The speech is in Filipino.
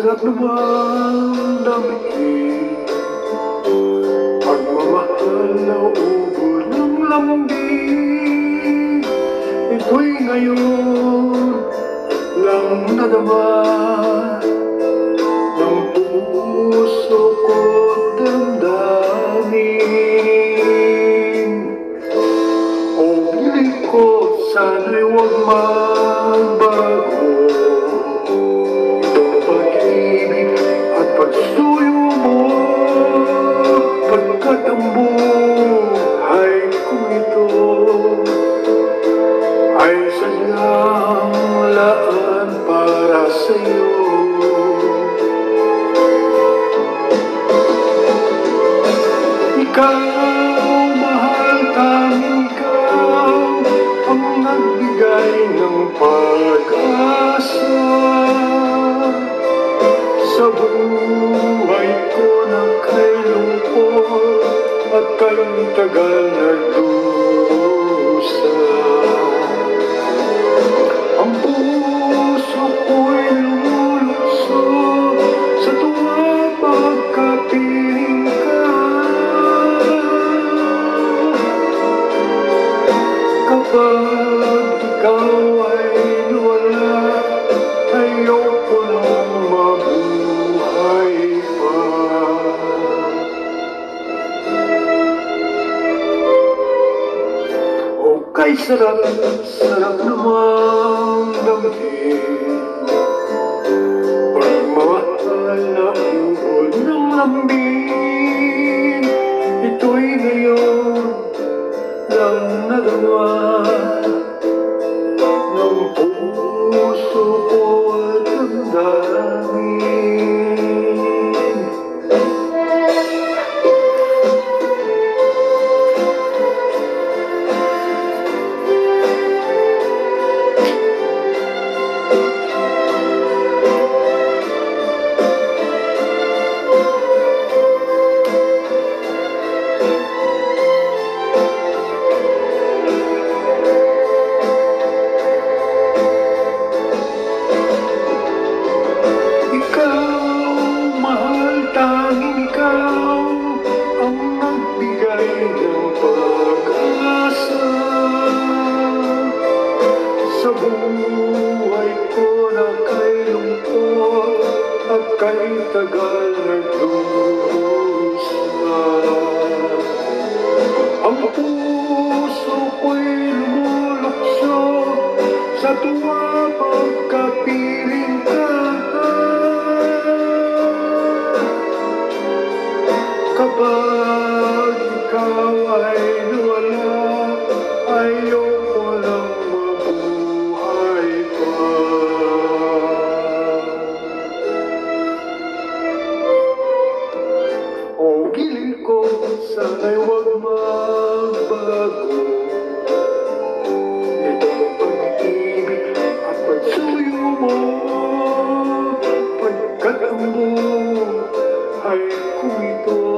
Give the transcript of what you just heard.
sarap naman damhin pagmamahal na ubod ng lambing. Ito'y ngayon lang nadama ng puso ko't damdamin. O piling ko sana'y huwag magbago itong pag-ibig at pagsuyo mo, pagkat ang buhay kong ito ay sadyang laan para sa'yo. Ikaw, mahal, tanging ikaw ang nagbigay ng pag-asa sa buhay ko na kay lungkot at kay tagal na dusa. Ang puso ko'y lumulukso sa tuwa pagkapiling ka. Kapag ikaw ay nawala, ayoko nang mabuhay pa. O kay sarap, sarap namang damhin pagmamahal na ubod ng lambing. Ito'y ngayon lang nadama ng puso ko at damdamin. Tanging ikaw ang nagbigay ng pag-asa sa buhay ko na kay lungkot at kay tagal na dusa. Ang puso ko'y lumulukso sa tuwa pagkapiling ka. Kapag ikaw ay nawala, ayoko nang mabuhay pa. O giling ko, sana'y huwag magbago itong pag-ibig at pagsuyo mo, pagkat ang buhay kong ito